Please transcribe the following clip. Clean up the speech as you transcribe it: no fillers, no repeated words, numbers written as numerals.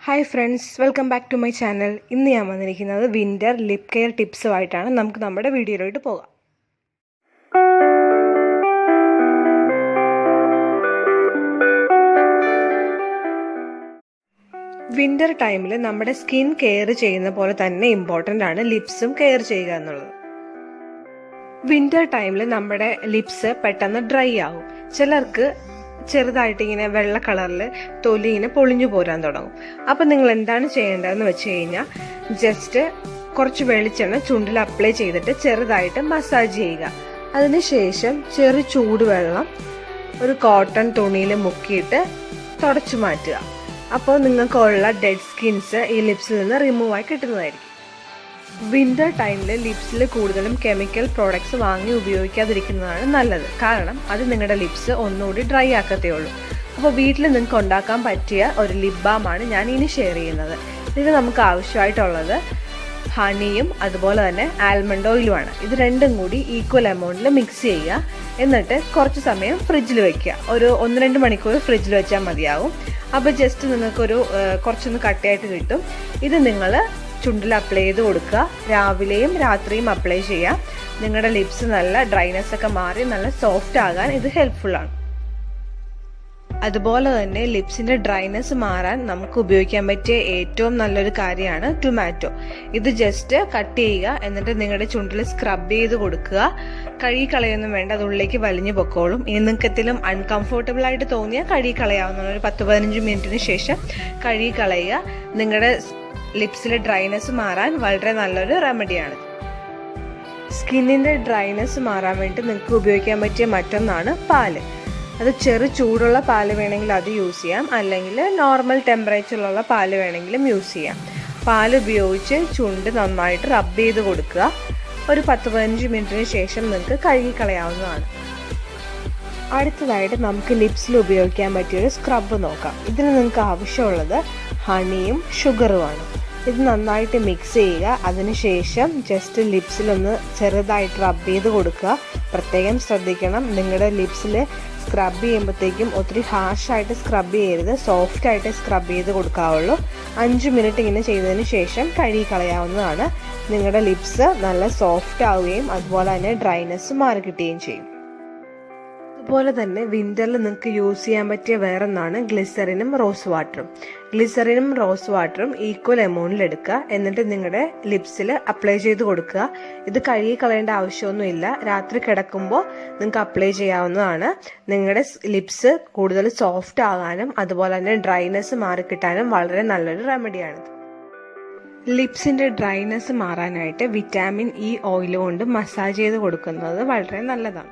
Hi friends, welcome back to my channel. ഇന്ന് ഞാൻ വന്നിരിക്കുന്നത് വിൻ്റർ ലിപ് കെയർ ടിപ്സുമായിട്ടാണ്. നമുക്ക് നമ്മുടെ വീഡിയോയിലോട്ട് പോകാം. വിൻ്റർ ടൈമിൽ നമ്മുടെ സ്കിൻ കെയർ ചെയ്യുന്ന പോലെ തന്നെ ഇമ്പോർട്ടൻ്റ് ആണ് ലിപ്സും കെയർ ചെയ്യുക എന്നുള്ളത്. വിൻ്റർ ടൈമിൽ നമ്മുടെ ലിപ്സ് പെട്ടെന്ന് ഡ്രൈ ആവും. ചിലർക്ക് ചെറുതായിട്ട് ഇങ്ങനെ വെള്ള കളറിൽ തൊലി ഇങ്ങനെ പൊളിഞ്ഞു പോരാൻ തുടങ്ങും. അപ്പം നിങ്ങൾ എന്താണ് ചെയ്യേണ്ടതെന്ന് വെച്ച് കഴിഞ്ഞാൽ ജസ്റ്റ് കുറച്ച് വെളിച്ചെണ്ണ ചുണ്ടിൽ അപ്ലൈ ചെയ്തിട്ട് ചെറുതായിട്ട് മസാജ് ചെയ്യുക. അതിനുശേഷം ചെറു ചൂടുവെള്ളം ഒരു കോട്ടൺ തുണിയിൽ മുക്കിയിട്ട് തുടച്ചു മാറ്റുക. അപ്പോൾ നിങ്ങൾക്കുള്ള ഡെഡ് സ്കിൻസ് ഈ ലിപ്സിൽ നിന്ന് റിമൂവ് ആയി കിട്ടുന്നതായിരിക്കും. വിൻ്റർ ടൈമിൽ ലിപ്സിൽ കൂടുതലും കെമിക്കൽ പ്രോഡക്ട്സ് വാങ്ങി ഉപയോഗിക്കാതിരിക്കുന്നതാണ് നല്ലത്. കാരണം അത് നിങ്ങളുടെ ലിപ്സ് ഒന്നുകൂടി ഡ്രൈ ആക്കത്തേ ഉള്ളൂ. അപ്പോൾ വീട്ടിൽ നിങ്ങൾക്ക് ഉണ്ടാക്കാൻ പറ്റിയ ഒരു ലിപ് ബാമാണ് ഞാൻ ഇനി ഷെയർ ചെയ്യുന്നത്. ഇതിന് നമുക്ക് ആവശ്യമായിട്ടുള്ളത് ഹണിയും അതുപോലെ തന്നെ ആൽമണ്ട് ഓയിലുമാണ്. ഇത് രണ്ടും കൂടി ഈക്വൽ എമൗണ്ടിൽ മിക്സ് ചെയ്യുക. എന്നിട്ട് കുറച്ച് സമയം ഫ്രിഡ്ജിൽ വെക്കുക. ഒരു 1-2 മണിക്കൂർ ഫ്രിഡ്ജിൽ വെച്ചാൽ മതിയാവും. അപ്പോൾ ജസ്റ്റ് നിങ്ങൾക്കൊരു കുറച്ചൊന്ന് കട്ടിയായിട്ട് കിട്ടും. ഇത് നിങ്ങൾ ചുണ്ടിൽ അപ്ലൈ ചെയ്ത് കൊടുക്കുക. രാവിലെയും രാത്രിയും അപ്ലൈ ചെയ്യുക. നിങ്ങളുടെ ലിപ്സ് നല്ല ഡ്രൈനെസ് ഒക്കെ മാറി നല്ല സോഫ്റ്റ് ആകാൻ ഇത് ഹെൽപ്ഫുള്ളാണ്. അതുപോലെ തന്നെ ലിപ്സിന്റെ ഡ്രൈനെസ് മാറാൻ നമുക്ക് ഉപയോഗിക്കാൻ പറ്റിയ ഏറ്റവും നല്ലൊരു കാര്യമാണ് ടൊമാറ്റോ. ഇത് ജസ്റ്റ് കട്ട് ചെയ്യുക. എന്നിട്ട് നിങ്ങളുടെ ചുണ്ടിൽ സ്ക്രബ് ചെയ്ത് കൊടുക്കുക. കഴുകി കളയൊന്നും വേണ്ട, അത് ഉള്ളിലേക്ക് വലിഞ്ഞു പൊക്കോളും. ഇനി നിങ്ങൾക്ക് എന്തെങ്കിലും അൺകംഫർട്ടബിൾ ആയിട്ട് തോന്നിയാൽ കഴുകി കളയാവുന്നതാണ്. ഒരു 10-15 മിനിറ്റിന് ശേഷം കഴുകി കളയുക. നിങ്ങളുടെ ലിപ്സിലെ ഡ്രൈനെസ് മാറാൻ വളരെ നല്ലൊരു റെമഡിയാണ്. സ്കിന്നിന്റെ ഡ്രൈനെസ് മാറാൻ വേണ്ടി നിങ്ങൾക്ക് ഉപയോഗിക്കാൻ പറ്റിയ മറ്റൊന്നാണ് പാല്. അത് ചെറു ചൂടുള്ള പാല് വേണമെങ്കിൽ അത് യൂസ് ചെയ്യാം, അല്ലെങ്കിൽ നോർമൽ ടെമ്പറേച്ചറിലുള്ള പാല് വേണമെങ്കിലും യൂസ് ചെയ്യാം. പാൽ ഉപയോഗിച്ച് ചുണ്ട് നന്നായിട്ട് റബ്ബ് ചെയ്ത് കൊടുക്കുക. ഒരു 10-15 മിനിറ്റിന് ശേഷം നിങ്ങൾക്ക് കഴുകി കളയാവുന്നതാണ്. അടുത്തതായിട്ട് നമുക്ക് ലിപ്സിൽ ഉപയോഗിക്കാൻ പറ്റിയൊരു സ്ക്രബ് നോക്കാം. ഇതിന് നിങ്ങൾക്ക് ആവശ്യമുള്ളത് ഹണിയും ഷുഗറുമാണ്. ഇത് നന്നായിട്ട് മിക്സ് ചെയ്യുക. അതിനുശേഷം ജസ്റ്റ് ലിപ്സിലൊന്ന് ചെറുതായിട്ട് റബ്ബ് ചെയ്ത് കൊടുക്കുക. പ്രത്യേകം ശ്രദ്ധിക്കണം, നിങ്ങളുടെ ലിപ്സിൽ സ്ക്രബ് ചെയ്യുമ്പോഴത്തേക്കും ഒത്തിരി ഹാർഷായിട്ട് സ്ക്രബ് ചെയ്യരുത്, സോഫ്റ്റായിട്ട് സ്ക്രബ് ചെയ്ത് കൊടുക്കാവുള്ളൂ. 5 മിനിറ്റ് ഇങ്ങനെ ചെയ്തതിന് ശേഷം കഴുകി കളയാവുന്നതാണ്. നിങ്ങളുടെ ലിപ്സ് നല്ല സോഫ്റ്റ് ആവുകയും അതുപോലെ തന്നെ ഡ്രൈനെസ് മാറി കിട്ടുകയും ചെയ്യും. അതുപോലെ തന്നെ വിൻ്ററിൽ നിങ്ങൾക്ക് യൂസ് ചെയ്യാൻ പറ്റിയ വേറൊന്നാണ് ഗ്ലിസറിനും റോസ് വാട്ടറും. ഗ്ലിസറിനും റോസ് വാട്ടറും ഈക്വൽ എമൗണ്ടിൽ എടുക്കുക. എന്നിട്ട് നിങ്ങളുടെ ലിപ്സിൽ അപ്ലൈ ചെയ്ത് കൊടുക്കുക. ഇത് കഴുകി കളയേണ്ട ആവശ്യമൊന്നുമില്ല. രാത്രി കിടക്കുമ്പോൾ നിങ്ങൾക്ക് അപ്ലൈ ചെയ്യാവുന്നതാണ്. നിങ്ങളുടെ ലിപ്സ് കൂടുതൽ സോഫ്റ്റ് ആകാനും അതുപോലെ തന്നെ ഡ്രൈനെസ് മാറിക്കിട്ടാനും വളരെ നല്ലൊരു റെമഡിയാണിത്. ലിപ്സിന്റെ ഡ്രൈനെസ് മാറാനായിട്ട് വിറ്റാമിൻ ഇ ഓയിൽ കൊണ്ട് മസാജ് ചെയ്ത് കൊടുക്കുന്നത് വളരെ നല്ലതാണ്.